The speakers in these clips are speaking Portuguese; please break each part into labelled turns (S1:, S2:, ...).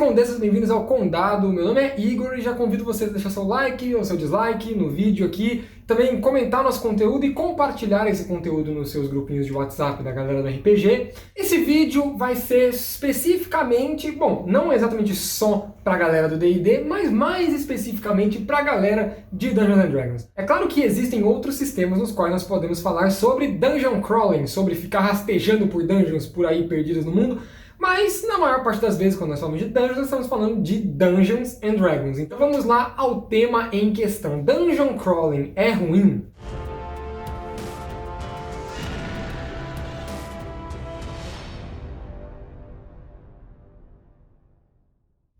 S1: condessas, bem-vindos ao Condado. Meu nome é Igor e já convido vocês a deixar seu like ou seu dislike no vídeo aqui, também comentar nosso conteúdo e compartilhar esse conteúdo nos seus grupinhos de WhatsApp da galera do RPG. Esse vídeo vai ser especificamente, bom, não exatamente só pra galera do D&D, mas mais especificamente pra galera de Dungeons and Dragons. É claro que existem outros sistemas nos quais nós podemos falar sobre dungeon crawling, sobre ficar rastejando por dungeons por aí perdidos no mundo, mas, na maior parte das vezes, quando nós falamos de Dungeons, nós estamos falando de Dungeons and Dragons. Então vamos lá ao tema em questão. Dungeon Crawling é ruim?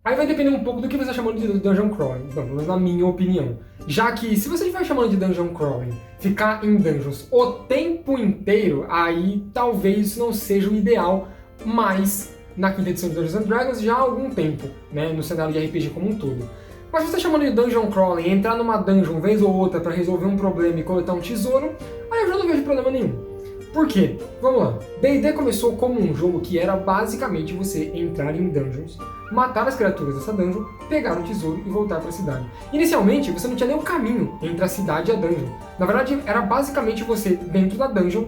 S1: Aí vai depender um pouco do que você está chamando de Dungeon Crawling, pelo menos na minha opinião. Já que, se você estiver chamando de Dungeon Crawling, ficar em dungeons o tempo inteiro, aí talvez isso não seja o ideal, mas na quinta edição de Dungeons and Dragons já há algum tempo, né, no cenário de RPG como um todo. Mas se você está chamando de Dungeon Crawling, entrar numa dungeon vez ou outra para resolver um problema e coletar um tesouro, aí eu já não vejo problema nenhum. Por quê? Vamos lá. D&D começou como um jogo que era basicamente você entrar em dungeons, matar as criaturas dessa dungeon, pegar o tesouro e voltar para a cidade. Inicialmente, você não tinha nem um caminho entre a cidade e a dungeon. Na verdade, era basicamente você dentro da dungeon,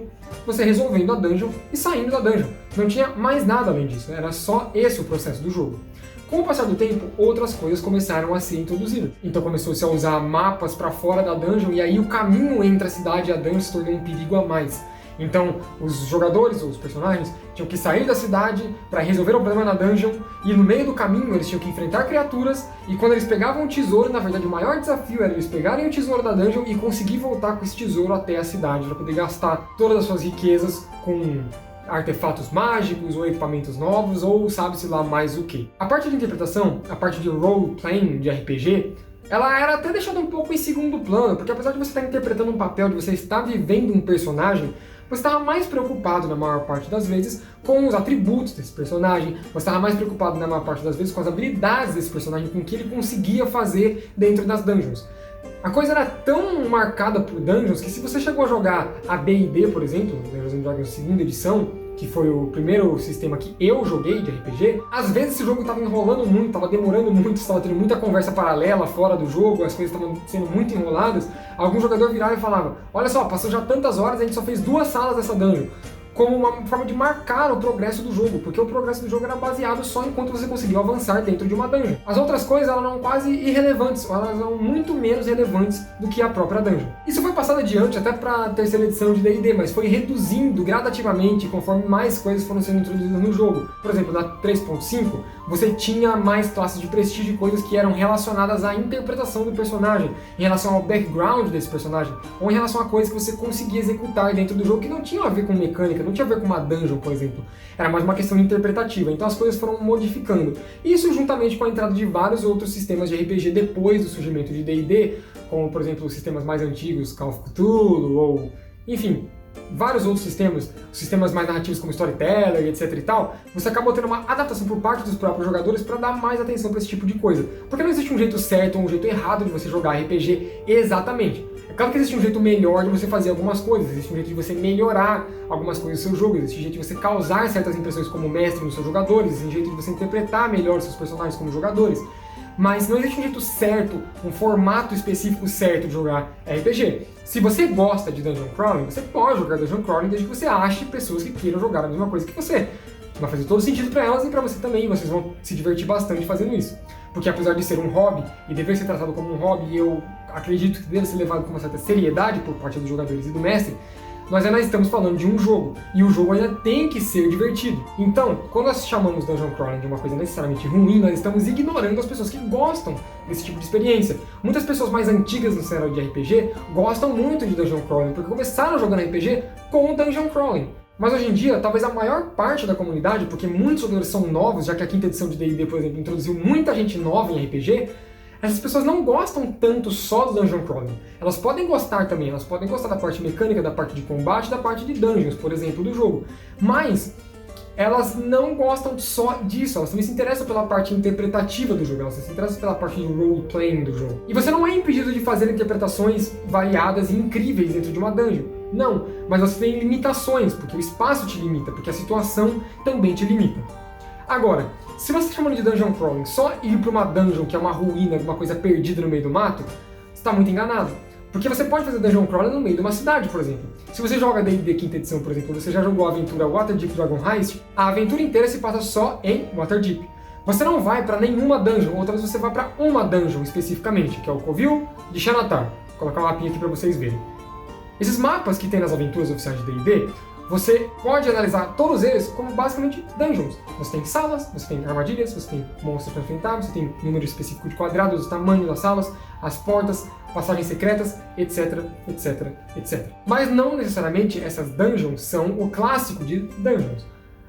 S1: você resolvendo a dungeon e saindo da dungeon. Não tinha mais nada além disso, era só esse o processo do jogo. Com o passar do tempo, outras coisas começaram a ser introduzidas. Então começou-se a usar mapas para fora da dungeon e aí o caminho entre a cidade e a dungeon se tornou um perigo a mais. Então, os jogadores, ou os personagens, tinham que sair da cidade para resolver o problema na dungeon, e no meio do caminho eles tinham que enfrentar criaturas, e quando eles pegavam o tesouro, na verdade o maior desafio era eles pegarem o tesouro da dungeon e conseguir voltar com esse tesouro até a cidade, para poder gastar todas as suas riquezas com artefatos mágicos, ou equipamentos novos, ou sabe-se lá mais o que. A parte de interpretação, a parte de role-playing de RPG, ela era até deixada um pouco em segundo plano, porque apesar de você estar interpretando um papel, de você estar vivendo um personagem, você estava mais preocupado, na maior parte das vezes, com os atributos desse personagem, você estava mais preocupado, na maior parte das vezes, com as habilidades desse personagem, com o que ele conseguia fazer dentro das dungeons. A coisa era tão marcada por dungeons que se você chegou a jogar a D&D, por exemplo, Dungeons and Dragons 2ª edição, que foi o primeiro sistema que eu joguei de RPG, às vezes esse jogo estava enrolando muito, estava demorando muito, estava tendo muita conversa paralela fora do jogo, as coisas estavam sendo muito enroladas. Algum jogador virava e falava: olha só, passou já tantas horas, a gente só fez 2 salas dessa dungeon. Como uma forma de marcar o progresso do jogo, porque o progresso do jogo era baseado só enquanto você conseguiu avançar dentro de uma dungeon. As outras coisas elas eram quase irrelevantes, ou elas eram muito menos relevantes do que a própria dungeon. Isso foi passado adiante até para a 3ª edição de D&D, mas foi reduzindo gradativamente conforme mais coisas foram sendo introduzidas no jogo. Por exemplo, na 3.5, você tinha mais classes de prestígio e coisas que eram relacionadas à interpretação do personagem, em relação ao background desse personagem, ou em relação a coisas que você conseguia executar dentro do jogo que não tinham a ver com mecânica, não tinha a ver com uma dungeon, por exemplo. Era mais uma questão interpretativa, então as coisas foram modificando. Isso juntamente com a entrada de vários outros sistemas de RPG depois do surgimento de D&D, como, por exemplo, os sistemas mais antigos, Call of Cthulhu, ou, enfim, vários outros sistemas mais narrativos como Storyteller, etc e tal, você acabou tendo uma adaptação por parte dos próprios jogadores para dar mais atenção para esse tipo de coisa. Porque não existe um jeito certo ou um jeito errado de você jogar RPG exatamente. É claro que existe um jeito melhor de você fazer algumas coisas, existe um jeito de você melhorar algumas coisas do seu jogo, existe um jeito de você causar certas impressões como mestre nos seus jogadores, existe um jeito de você interpretar melhor os seus personagens como jogadores. Mas não existe um jeito certo, um formato específico certo de jogar RPG. Se você gosta de Dungeon Crawling, você pode jogar Dungeon Crawling desde que você ache pessoas que queiram jogar a mesma coisa que você. Vai fazer todo sentido para elas e para você também, vocês vão se divertir bastante fazendo isso. Porque apesar de ser um hobby, e dever ser tratado como um hobby, eu acredito que deve ser levado com uma certa seriedade por parte dos jogadores e do mestre, nós ainda estamos falando de um jogo, e o jogo ainda tem que ser divertido. Então, quando nós chamamos Dungeon Crawling de uma coisa necessariamente ruim, nós estamos ignorando as pessoas que gostam desse tipo de experiência. Muitas pessoas mais antigas no cenário de RPG gostam muito de Dungeon Crawling, porque começaram jogando RPG com Dungeon Crawling. Mas hoje em dia, talvez a maior parte da comunidade, porque muitos jogadores são novos, já que a 5ª edição de D&D, por exemplo, introduziu muita gente nova em RPG, essas pessoas não gostam tanto só do Dungeon Crawling. Elas podem gostar também, elas podem gostar da parte mecânica, da parte de combate, da parte de dungeons, por exemplo, do jogo. Mas elas não gostam só disso, elas também se interessam pela parte interpretativa do jogo, elas se interessam pela parte de role-playing do jogo. E você não é impedido de fazer interpretações variadas e incríveis dentro de uma dungeon. Não, mas você tem limitações, porque o espaço te limita, porque a situação também te limita. Agora, se você está chamando de dungeon crawling só ir para uma dungeon que é uma ruína, alguma coisa perdida no meio do mato, você está muito enganado. Porque você pode fazer dungeon crawling no meio de uma cidade, por exemplo. Se você joga D&D quinta edição, por exemplo, você já jogou a aventura Waterdeep Dragon Heist, a aventura inteira se passa só em Waterdeep. Você não vai para nenhuma dungeon, ou talvez você vá para uma dungeon especificamente, que é o Covil de Xanatar. Vou colocar um mapinha aqui para vocês verem. Esses mapas que tem nas aventuras oficiais de D&D, você pode analisar todos eles como basicamente dungeons. Você tem salas, você tem armadilhas, você tem monstros para enfrentar, você tem número específico de quadrados, o tamanho das salas, as portas, passagens secretas, etc, etc, etc. Mas não necessariamente essas dungeons são o clássico de dungeons.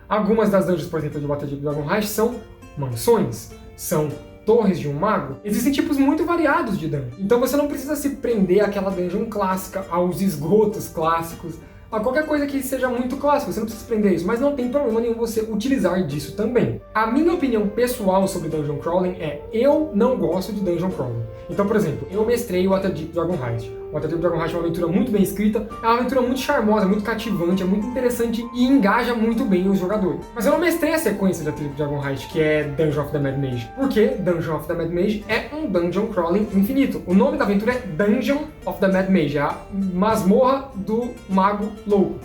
S1: Algumas das dungeons, por exemplo, de Waterdeep Dragon Heist são mansões, são torres de um mago. Existem tipos muito variados de dungeon. Então você não precisa se prender àquela dungeon clássica, aos esgotos clássicos, a qualquer coisa que seja muito clássica, você não precisa se prender a isso, mas não tem problema nenhum você utilizar disso também. A minha opinião pessoal sobre Dungeon Crawling é, eu não gosto de Dungeon Crawling. Então, por exemplo, eu mestrei o Waterdeep Dragon Heist. O Waterdeep Dragon Heist é uma aventura muito bem escrita, é uma aventura muito charmosa, muito cativante, é muito interessante e engaja muito bem os jogadores. Mas eu não mestrei a sequência de Waterdeep Dragon Heist, que é Dungeon of the Mad Mage, porque Dungeon of the Mad Mage é um Dungeon Crawling infinito. O nome da aventura é Dungeon of the Mad Mage, é a masmorra do mago louco.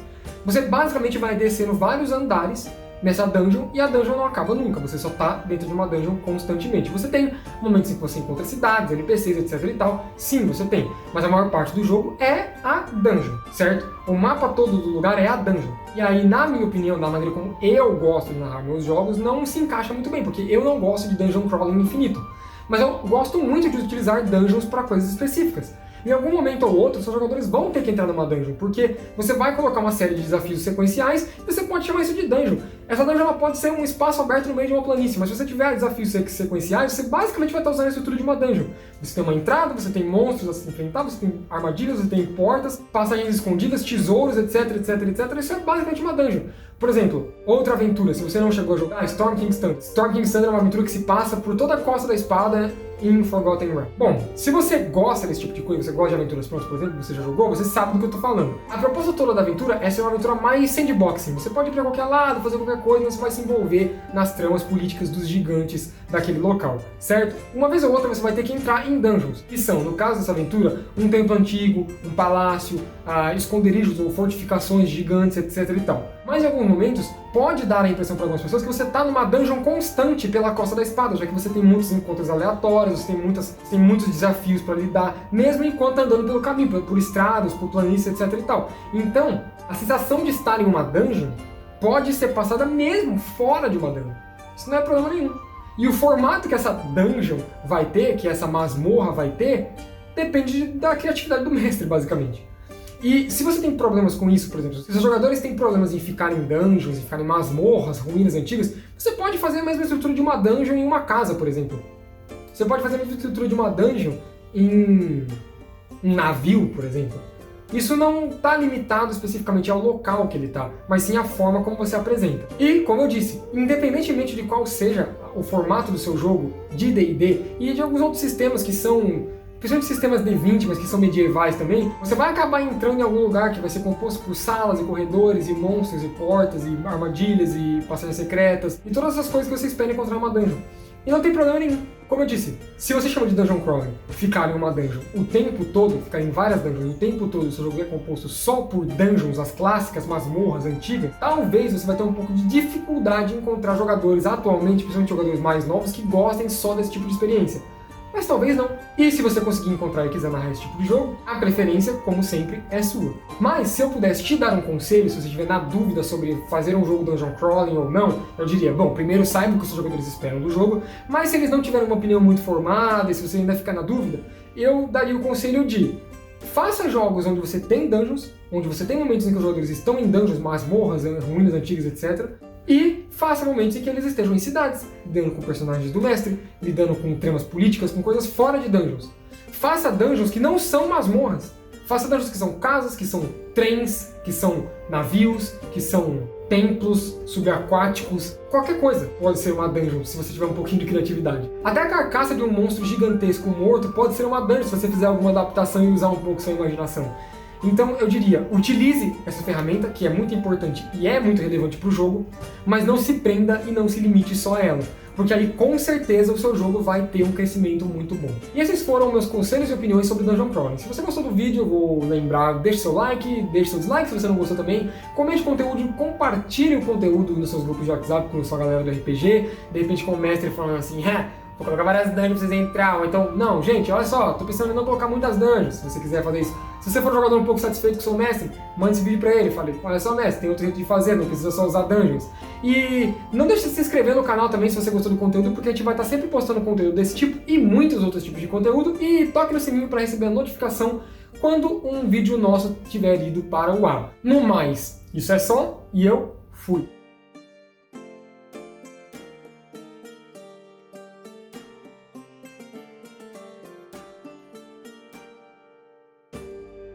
S1: Você basicamente vai descendo vários andares nessa dungeon e a dungeon não acaba nunca, você só tá dentro de uma dungeon constantemente. Você tem momentos em que você encontra cidades, NPCs, etc e tal, sim, você tem, mas a maior parte do jogo é a dungeon, certo? O mapa todo do lugar é a dungeon. E aí, na minha opinião, da maneira como eu gosto de narrar meus jogos, não se encaixa muito bem, porque eu não gosto de dungeon crawling infinito. Mas eu gosto muito de utilizar dungeons para coisas específicas. Em algum momento ou outro, seus jogadores vão ter que entrar numa dungeon, porque você vai colocar uma série de desafios sequenciais e você pode chamar isso de dungeon. Essa dungeon ela pode ser um espaço aberto no meio de uma planície, mas se você tiver desafios sequenciais, você basicamente vai estar usando a estrutura de uma dungeon. Você tem uma entrada, você tem monstros a se enfrentar, você tem armadilhas, você tem portas, passagens escondidas, tesouros, etc, etc, etc. Isso é basicamente uma dungeon. Por exemplo, outra aventura, se você não chegou a jogar, Storm King's Thunder. Storm King's Thunder é uma aventura que se passa por toda a Costa da Espada em Forgotten Realms. Bom, se você gosta desse tipo de coisa, você gosta de aventuras prontas, por exemplo, você já jogou, você sabe do que eu tô falando. A proposta toda da aventura é ser uma aventura mais sandboxing. Você pode ir pra qualquer lado, fazer qualquer coisa, mas você vai se envolver nas tramas políticas dos gigantes daquele local, certo? Uma vez ou outra você vai ter que entrar em dungeons, que são, no caso dessa aventura, um templo antigo, um palácio, esconderijos ou fortificações gigantes, etc e tal. Mas em alguns momentos pode dar a impressão para algumas pessoas que você está numa dungeon constante pela Costa da Espada, já que você tem muitos encontros aleatórios, você tem muitos desafios para lidar, mesmo enquanto andando pelo caminho, por estradas, por planícies, etc e tal. Então, a sensação de estar em uma dungeon pode ser passada mesmo fora de uma dungeon. Isso não é problema nenhum. E o formato que essa dungeon vai ter, que essa masmorra vai ter, depende da criatividade do mestre, basicamente. E se você tem problemas com isso, por exemplo, se os jogadores têm problemas em ficar em dungeons, em ficar em masmorras, ruínas antigas, você pode fazer a mesma estrutura de uma dungeon em uma casa, por exemplo. Você pode fazer a mesma estrutura de uma dungeon em um navio, por exemplo. Isso não está limitado especificamente ao local que ele está, mas sim à forma como você apresenta. E, como eu disse, independentemente de qual seja o formato do seu jogo de D&D e de alguns outros sistemas que são, principalmente sistemas D20, mas que são medievais também, você vai acabar entrando em algum lugar que vai ser composto por salas e corredores e monstros e portas e armadilhas e passagens secretas e todas essas coisas que você espera encontrar em uma dungeon. E não tem problema nenhum. Como eu disse, se você chama de dungeon crawling, ficar em uma dungeon o tempo todo, ficar em várias dungeons o tempo todo, o seu jogo é composto só por dungeons, as clássicas masmorras antigas, talvez você vai ter um pouco de dificuldade em encontrar jogadores atualmente, principalmente jogadores mais novos, que gostem só desse tipo de experiência. Mas talvez não. E se você conseguir encontrar e quiser narrar esse tipo de jogo, a preferência, como sempre, é sua. Mas se eu pudesse te dar um conselho, se você estiver na dúvida sobre fazer um jogo dungeon crawling ou não, eu diria, bom, primeiro saiba o que os seus jogadores esperam do jogo, mas se eles não tiverem uma opinião muito formada e se você ainda ficar na dúvida, eu daria o conselho de faça jogos onde você tem dungeons, onde você tem momentos em que os jogadores estão em dungeons, masmorras, ruínas antigas, etc., e faça momentos em que eles estejam em cidades, lidando com personagens do mestre, lidando com tramas políticas, com coisas fora de dungeons. Faça dungeons que não são masmorras. Faça dungeons que são casas, que são trens, que são navios, que são templos subaquáticos. Qualquer coisa pode ser uma dungeon, se você tiver um pouquinho de criatividade. Até a carcaça de um monstro gigantesco morto pode ser uma dungeon, se você fizer alguma adaptação e usar um pouco sua imaginação. Então eu diria, utilize essa ferramenta, que é muito importante e é muito relevante para o jogo, mas não se prenda e não se limite só a ela, porque aí com certeza o seu jogo vai ter um crescimento muito bom. E esses foram meus conselhos e opiniões sobre Dungeon Crawling. Se você gostou do vídeo, eu vou lembrar, deixe seu like, deixe seu dislike se você não gostou também, comente o conteúdo, compartilhe o conteúdo nos seus grupos de WhatsApp com a sua galera do RPG, de repente com o mestre falando assim, vou colocar várias dungeons pra vocês entrar, ou então, não, gente, olha só, tô pensando em não colocar muitas dungeons, se você quiser fazer isso. Se você for um jogador um pouco satisfeito com o seu mestre, mande esse vídeo pra ele, fale, olha só mestre, tem outro jeito de fazer, não precisa só usar dungeons. E não deixe de se inscrever no canal também se você gostou do conteúdo, porque a gente vai estar sempre postando conteúdo desse tipo e muitos outros tipos de conteúdo, e toque no sininho para receber a notificação quando um vídeo nosso tiver ido para o ar. No mais, isso é só, e eu fui!